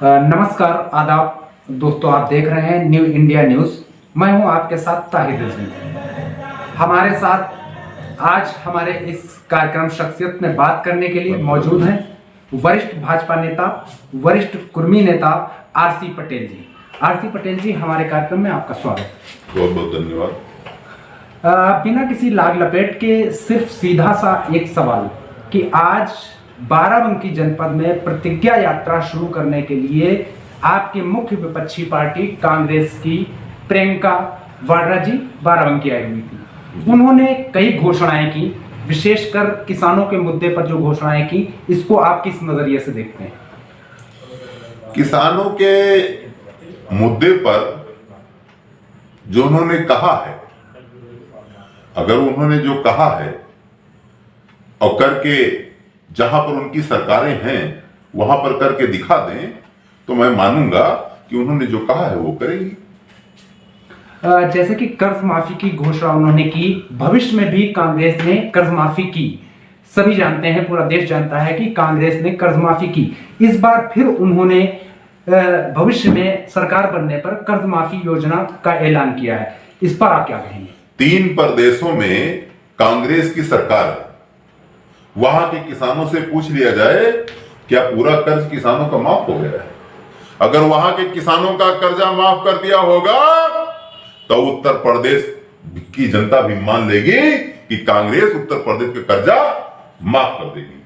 नमस्कार, आदाब दोस्तों, आप देख रहे हैं न्यू इंडिया न्यूज़। मैं हूं आपके साथ ताहिर रज़वी। हमारे साथ आज हमारे इस कार्यक्रम शख्सियत में बात करने के लिए मौजूद हैं वरिष्ठ भाजपा नेता, वरिष्ठ कुर्मी नेता आरसी पटेल जी। आरसी पटेल जी, हमारे कार्यक्रम में आपका स्वागत। बहुत बहुत धन्यवाद। बिना किसी लाग लपेट के सिर्फ सीधा सा एक सवाल कि आज बाराबंकी जनपद में प्रतिज्ञा यात्रा शुरू करने के लिए आपकी मुख्य विपक्षी पार्टी कांग्रेस की प्रियंका वाड्रा जी बाराबंकी आई हुई थी। उन्होंने कई घोषणाएं की, विशेषकर किसानों के मुद्दे पर जो घोषणाएं की, इसको आप किस नजरिए से देखते हैं? किसानों के मुद्दे पर जो उन्होंने कहा है, अगर उन्होंने जो कहा है और करके जहां पर उनकी सरकारें हैं वहां पर करके दिखा दें तो मैं मानूंगा कि उन्होंने जो कहा है वो करेंगी। जैसे कि कर्ज माफी की घोषणा उन्होंने की, भविष्य में भी कांग्रेस ने कर्ज माफी की। सभी जानते हैं, पूरा देश जानता है कि कांग्रेस ने कर्ज माफी की। इस बार फिर उन्होंने भविष्य में सरकार बनने पर कर्ज माफी योजना का ऐलान किया है। इस पर आप क्या कहेंगे? 3 प्रदेशों में कांग्रेस की सरकार है। वहां के किसानों से पूछ लिया जाए क्या पूरा कर्ज किसानों का माफ हो गया है? अगर वहां के किसानों का कर्जा माफ कर दिया होगा तो उत्तर प्रदेश की जनता भी मान लेगी कि कांग्रेस उत्तर प्रदेश का कर्जा माफ कर देगी।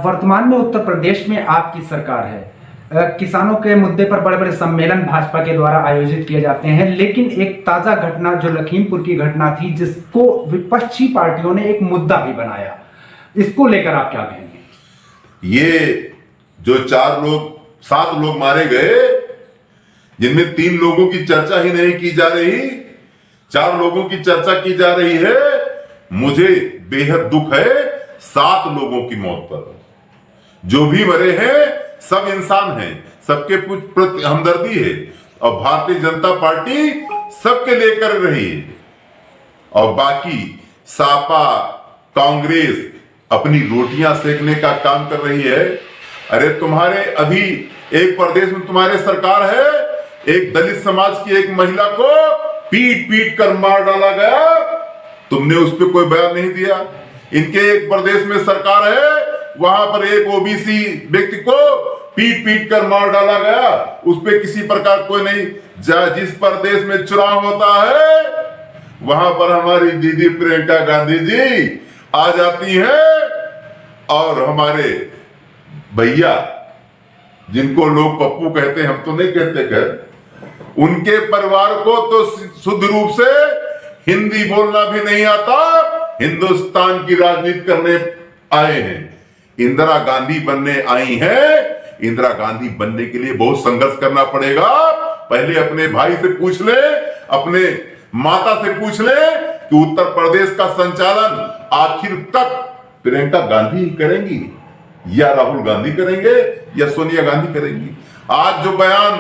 वर्तमान में उत्तर प्रदेश में आपकी सरकार है। किसानों के मुद्दे पर बड़े बड़े सम्मेलन भाजपा के द्वारा आयोजित किए जाते हैं, लेकिन एक ताजा घटना जो लखीमपुर की घटना थी, जिसको विपक्षी पार्टियों ने एक मुद्दा भी बनाया, इसको लेकर आप क्या कहेंगे? ये जो 7 लोग मारे गए, जिनमें 3 लोगों की चर्चा ही नहीं की जा रही, 4 लोगों की चर्चा की जा रही है। मुझे बेहद दुख है 7 लोगों की मौत पर। जो भी मरे हैं सब इंसान हैं, सबके प्रति हमदर्दी है और भारतीय जनता पार्टी सबके लिए कर रही है। और बाकी सापा कांग्रेस अपनी रोटियां सेकने का काम कर रही है। अरे तुम्हारे अभी एक प्रदेश में तुम्हारे सरकार है, एक दलित समाज की एक महिला को पीट पीट कर मार डाला गया, तुमने उस पर कोई बयान नहीं दिया। इनके एक प्रदेश में सरकार है, वहां पर एक ओबीसी व्यक्ति को पीट पीट कर मार डाला गया, उस पर किसी प्रकार कोई नहीं। जिस प्रदेश में चुनाव होता है वहां पर हमारी दीदी प्रियंका गांधी जी आ जाती हैं और हमारे भैया, जिनको लोग पप्पू कहते हैं, हम तो नहीं कहते खैर, उनके परिवार को तो शुद्ध रूप से हिंदी बोलना भी नहीं आता, हिंदुस्तान की राजनीति करने आए हैं। इंदिरा गांधी बनने आई हैं। इंदिरा गांधी बनने के लिए बहुत संघर्ष करना पड़ेगा। पहले अपने भाई से पूछ ले, अपने माता से पूछ ले कि उत्तर प्रदेश का संचालन आखिर तक प्रियंका गांधी ही करेंगी या राहुल गांधी करेंगे या सोनिया गांधी करेंगी। आज जो बयान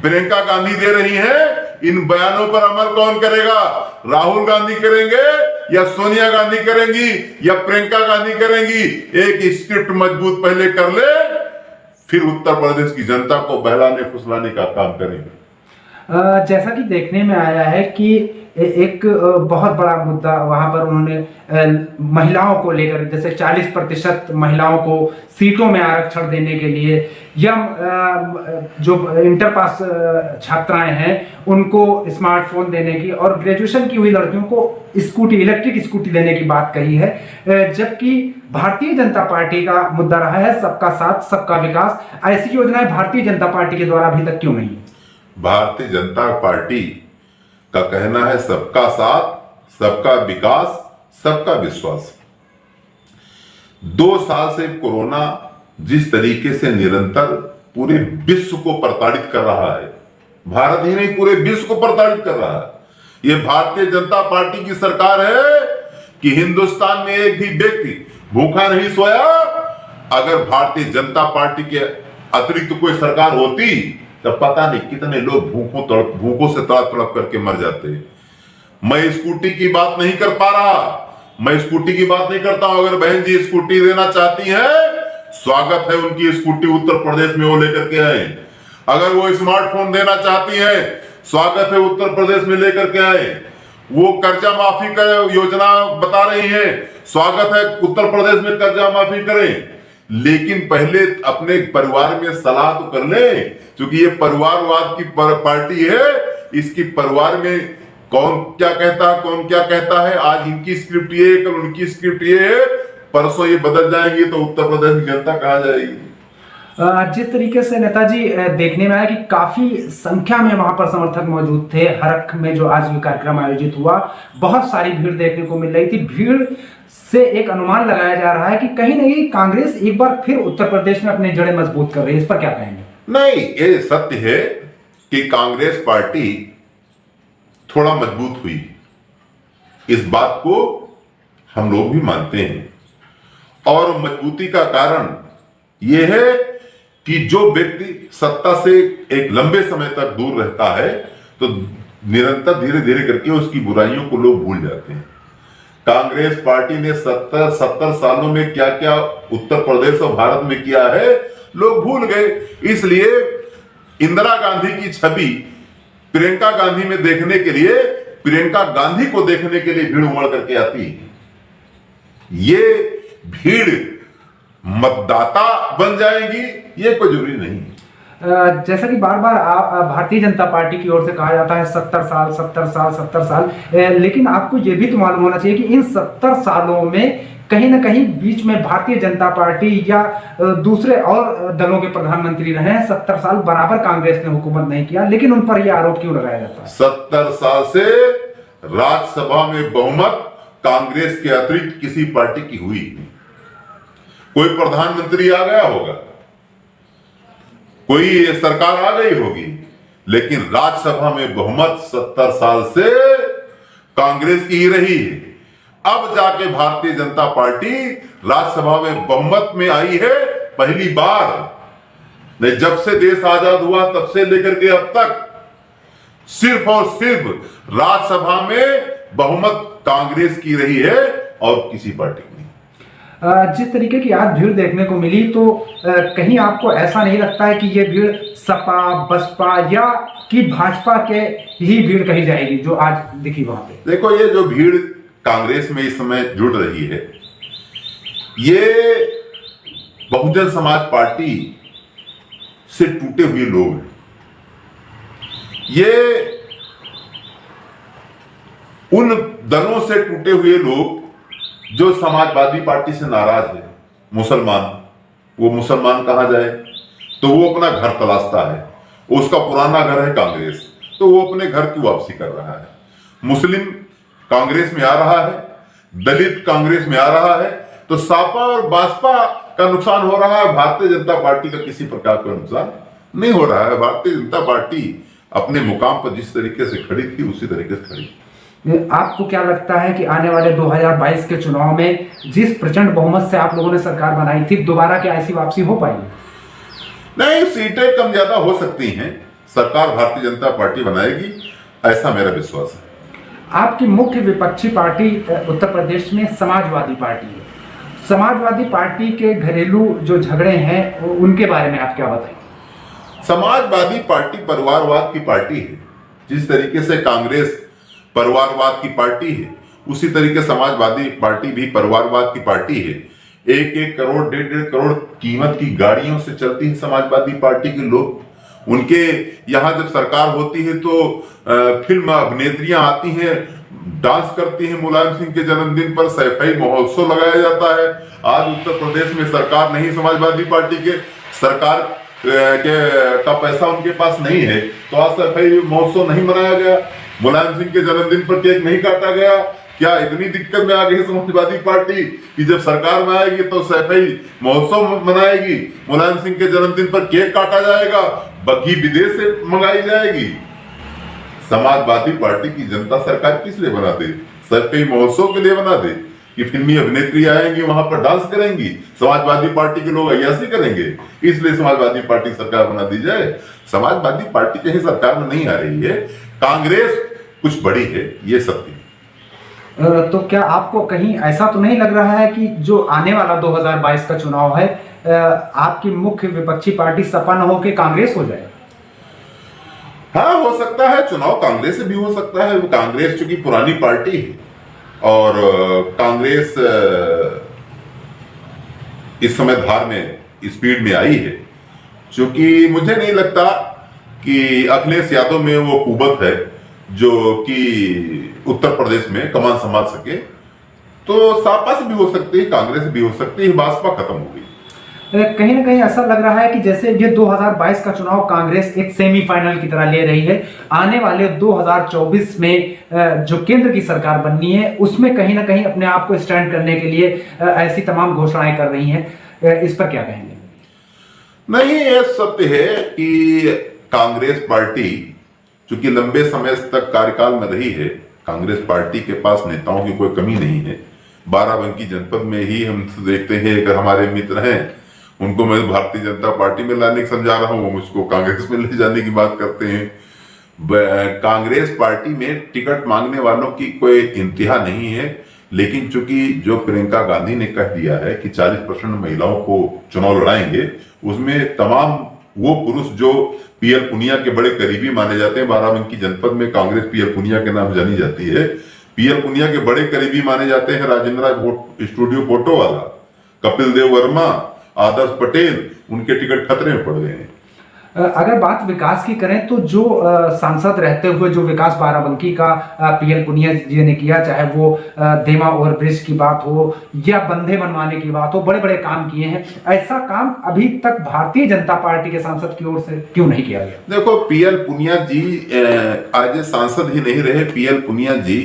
प्रियंका गांधी दे रही हैं, इन बयानों पर अमल कौन करेगा? राहुल गांधी करेंगे या सोनिया गांधी करेंगी या प्रियंका गांधी करेंगी? एक स्क्रिप्ट मजबूत पहले कर ले, फिर उत्तर प्रदेश की जनता को बहलाने फुसलाने का काम करेंगे। जैसा कि देखने में आया है कि एक बहुत बड़ा मुद्दा वहां पर उन्होंने महिलाओं को लेकर, जैसे 40% महिलाओं को सीटों में आरक्षण देने के लिए, या जो इंटर पास छात्राएं हैं उनको स्मार्टफोन देने की, और ग्रेजुएशन की हुई लड़कियों को इलेक्ट्रिक स्कूटी देने की बात कही है। जबकि भारतीय जनता पार्टी का मुद्दा रहा है सबका साथ सबका विकास। ऐसी योजनाएं भारतीय जनता पार्टी के द्वारा अभी तक क्यों नहीं? भारतीय जनता पार्टी का कहना है सबका साथ, सबका विकास, सबका विश्वास। 2 साल से कोरोना जिस तरीके से निरंतर पूरे विश्व को प्रताड़ित कर रहा है, भारत ही नहीं पूरे विश्व को प्रताड़ित कर रहा है। यह भारतीय जनता पार्टी की सरकार है कि हिंदुस्तान में एक भी व्यक्ति भूखा नहीं सोया। अगर भारतीय जनता पार्टी के अतिरिक्त कोई सरकार होती तो पता नहीं कितने लोग भूखों से तड़प करके मर जाते। मैं स्कूटी की बात नहीं कर पा रहा, मैं स्कूटी की बात नहीं करता हूं। अगर बहन जी स्कूटी देना चाहती हैं, स्वागत है उनकी स्कूटी उत्तर प्रदेश में वो लेकर के आए। अगर वो स्मार्टफोन देना चाहती है, स्वागत है उत्तर प्रदेश में लेकर के आए। वो कर्जा माफी का योजना बता रही है, स्वागत है उत्तर प्रदेश में कर्जा माफी करें। लेकिन पहले अपने परिवार में सलाह तो कर ले, क्योंकि ये परिवारवाद की पार्टी है। इसकी परिवार में कौन क्या कहता है, कौन क्या कहता है, आज इनकी स्क्रिप्ट ये, कल उनकी स्क्रिप्ट ये है, परसों ये बदल जाएंगे तो उत्तर प्रदेश की जनता कहां जाएगी। जिस तरीके से नेताजी देखने में आया कि काफी संख्या में वहां पर समर्थक मौजूद थे, हरख में जो आज ये कार्यक्रम आयोजित हुआ, बहुत सारी भीड़ देखने को मिल रही थी। भीड़ से एक अनुमान लगाया जा रहा है कि कहीं ना कहीं कांग्रेस एक बार फिर उत्तर प्रदेश में अपनी जड़ें मजबूत कर रही है। इस पर क्या कहेंगे? नहीं, ये सत्य है कि कांग्रेस पार्टी थोड़ा मजबूत हुई, इस बात को हम लोग भी मानते हैं। और मजबूती का कारण यह है कि जो व्यक्ति सत्ता से एक लंबे समय तक दूर रहता है तो निरंतर धीरे धीरे करके उसकी बुराइयों को लोग भूल जाते हैं। कांग्रेस पार्टी ने 70 सालों में क्या क्या उत्तर प्रदेश और भारत में किया है लोग भूल गए। इसलिए इंदिरा गांधी की छवि प्रियंका गांधी में देखने के लिए, प्रियंका गांधी को देखने के लिए भीड़ उमड़ करके आती है। ये भीड़ मतदाता बन जाएगी, ये कोई जरूरी नहीं। जैसा कि बार बार भारतीय जनता पार्टी की ओर से कहा जाता है 70 साल 70 साल 70 साल, लेकिन आपको ये भी तो मालूम होना चाहिए कि इन 70 सालों में कहीं ना कहीं बीच में भारतीय जनता पार्टी या दूसरे और दलों के प्रधानमंत्री रहे हैं। 70 साल बराबर कांग्रेस ने हुकूमत नहीं किया, लेकिन उन पर यह आरोप क्यों लगाया जाता है? 70 साल से राज्यसभा में बहुमत कांग्रेस के अतिरिक्त किसी पार्टी की हुई नहीं। कोई प्रधानमंत्री आ गया होगा, कोई सरकार आ गई होगी, लेकिन राज्यसभा में बहुमत 70 साल से कांग्रेस की ही रही है। अब जाके भारतीय जनता पार्टी राज्यसभा में बहुमत में आई है पहली बार। नहीं, जब से देश आजाद हुआ तब से लेकर के अब तक सिर्फ और सिर्फ राज्यसभा में बहुमत कांग्रेस की रही है और किसी पार्टी की नहीं। जिस तरीके की आज भीड़ देखने को मिली, तो कहीं आपको ऐसा नहीं लगता है कि ये भीड़ सपा, बसपा या कि भाजपा के ही भीड़ कही जाएगी जो आज दिखी वहां पे? देखो, ये जो भीड़ कांग्रेस में इस समय जुड़ रही है, ये बहुजन समाज पार्टी से टूटे हुए लोग हैं। ये उन दलों से टूटे हुए लोग जो समाजवादी पार्टी से नाराज है। मुसलमान, वो मुसलमान कहां जाए तो वो अपना घर तलाशता है, उसका पुराना घर है कांग्रेस, तो वो अपने घर की वापसी कर रहा है। मुस्लिम कांग्रेस में आ रहा है, दलित कांग्रेस में आ रहा है, तो सपा और बसपा का नुकसान हो रहा है, भारतीय जनता पार्टी का किसी प्रकार का नुकसान नहीं हो रहा है। भारतीय जनता पार्टी अपने मुकाम पर जिस तरीके से खड़ी थी उसी तरीके से खड़ी। आपको क्या लगता है कि आने वाले 2022 के चुनाव में जिस प्रचंड बहुमत से आप लोगों ने सरकार बनाई थी, दोबारा क्या ऐसी वापसी हो पाएगी? नहीं, सीटें कम ज्यादा हो सकती हैं, सरकार भारतीय जनता पार्टी बनाएगी, ऐसा मेरा विश्वास है। आपकी मुख्य विपक्षी पार्टी उत्तर प्रदेश में समाजवादी पार्टी है। समाजवादी पार्टी के घरेलू जो झगड़े हैं उनके बारे में आप क्या बताएंगे? समाजवादी पार्टी परिवारवाद की पार्टी है। जिस तरीके से कांग्रेस परिवारवाद की पार्टी है, उसी तरीके समाजवादी पार्टी भी परिवारवाद की पार्टी है। 1-1 करोड़ 1.5 करोड़ कीमत की गाड़ियों से चलती है समाजवादी पार्टी के लोग। उनके यहाँ जब सरकार होती है तो फिल्म अभिनेत्रियां आती हैं, डांस करती हैं। मुलायम सिंह के जन्मदिन पर सैफई महोत्सव लगाया जाता है। आज उत्तर प्रदेश में सरकार नहीं, समाजवादी पार्टी के सरकार का पैसा उनके पास नहीं है, तो आज सैफई महोत्सव नहीं मनाया गया। मुलायम सिंह के जन्मदिन पर केक नहीं काटा गया। क्या इतनी दिक्कत में आ गई समाजवादी पार्टी कि जब सरकार में आएगी तो सैफई महोत्सव मनाएगी, मुलायम सिंह के जन्मदिन पर केक काटा जाएगा, बग्घी विदेश से मंगाई जाएगी। समाजवादी पार्टी की जनता सरकार किस लिए बना दे? सैफई महोत्सव के लिए बना दे कि फिल्मी अभिनेत्री आएंगी, वहां पर डांस करेंगी, समाजवादी पार्टी के लोग अय्यासी करेंगे, इसलिए समाजवादी पार्टी सरकार बना दी जाए। समाजवादी पार्टी कहीं सरकार में नहीं आ रही है। कांग्रेस कुछ बड़ी है, ये सत्य है। तो क्या आपको कहीं ऐसा तो नहीं लग रहा है कि जो आने वाला 2022 का चुनाव है आपकी मुख्य विपक्षी पार्टी सपा न हो के कांग्रेस हो जाए? हाँ, हो सकता है। चुनाव कांग्रेस से भी हो सकता है। कांग्रेस चूंकि पुरानी पार्टी है और कांग्रेस इस समय धार में स्पीड में आई है, क्योंकि मुझे नहीं लगता कि अखिलेश यादव में वो कुवत है जो कि उत्तर प्रदेश में कमान संभाल सके। तो सपा से भी हो सकती है, कांग्रेस से भी हो सकती है, भाजपा खत्म हो गई। कहीं ना कहीं ऐसा लग रहा है कि जैसे ये 2022 का चुनाव कांग्रेस एक सेमीफाइनल की तरह ले रही है, आने वाले 2024 में जो केंद्र की सरकार बननी है उसमें कहीं ना कहीं अपने आप को स्टैंड करने के लिए ऐसी तमाम घोषणाएं कर रही हैं। इस पर क्या कहेंगे? नहीं, यह सत्य है कि कांग्रेस पार्टी चूंकि लंबे समय तक कार्यकाल में रही है, कांग्रेस पार्टी के पास नेताओं की कोई कमी नहीं है। बाराबंकी जनपद में ही हम देखते हैं कि हमारे मित्र हैं, उनको मैं भारतीय जनता पार्टी में लाने की समझा रहा हूँ, वो मुझको कांग्रेस में ले जाने की बात करते हैं। कांग्रेस पार्टी में टिकट मांगने वालों की कोई इंतहा नहीं है, लेकिन चूंकि जो प्रियंका गांधी ने कह दिया है कि 40% महिलाओं को चुनाव लड़ाएंगे, उसमें तमाम वो पुरुष जो पीएल पुनिया के बड़े करीबी माने जाते हैं, बाराबंकी जनपद में कांग्रेस पीएल पुनिया के नाम जानी जाती है, पीएल पुनिया के बड़े करीबी माने जाते हैं राजेंद्र स्टूडियो फोटो वाला, कपिल देव वर्मा, आदर्श पटेल, उनके टिकट खतरे में पड़ गए हैं। अगर बात विकास की करें तो जो सांसद रहते हुए जो विकास बाराबंकी का पीएल पुनिया जी ने किया, चाहे वो देमा ओवरब्रिज की बात हो या बंधे बनवाने की बात हो, बड़े बड़े काम किए हैं। ऐसा काम अभी तक भारतीय जनता पार्टी के सांसद की ओर से क्यों नहीं किया गया? देखो, पीएल पुनिया जी आज सांसद ही नहीं रहे। पीएल पुनिया जी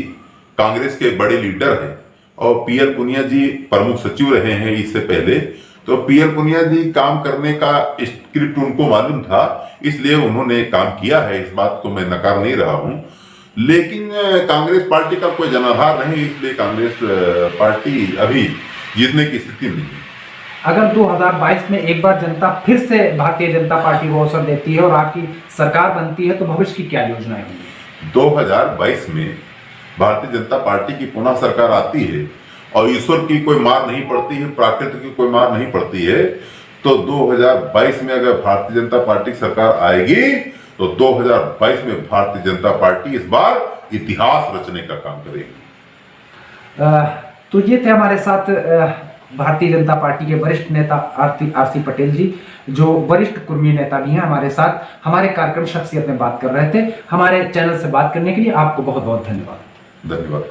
कांग्रेस के बड़े लीडर हैं और पीएल पुनिया जी प्रमुख सचिव रहे हैं इससे पहले। तो पीएल पुनिया जी काम करने का स्क्रिप्ट उनको मालूम था, इसलिए उन्होंने काम किया है, इस बात को मैं नकार नहीं रहा हूं। लेकिन कांग्रेस पार्टी का कोई जनाधार नहीं, इसलिए कांग्रेस पार्टी अभी जीतने की स्थिति में नहीं है। अगर 2022 में एक बार जनता फिर से भारतीय जनता पार्टी को अवसर देती है और आपकी सरकार बनती है तो भविष्य की क्या योजनाएं होंगी? 2022 में भारतीय जनता पार्टी की पुनः सरकार आती है और ईश्वर की कोई मार नहीं पड़ती है, प्रकृति की कोई मार नहीं पड़ती है, तो 2022 में अगर भारतीय जनता पार्टी की सरकार आएगी तो 2022 में भारतीय जनता पार्टी इस बार इतिहास रचने का काम करेगी। तो ये थे हमारे साथ भारतीय जनता पार्टी के वरिष्ठ नेता आरसी पटेल जी, जो वरिष्ठ कुर्मी नेता भी हैं, हमारे साथ हमारे कार्यक्रम शख्सियत में बात कर रहे थे। हमारे चैनल से बात करने के लिए आपको बहुत बहुत धन्यवाद। धन्यवाद।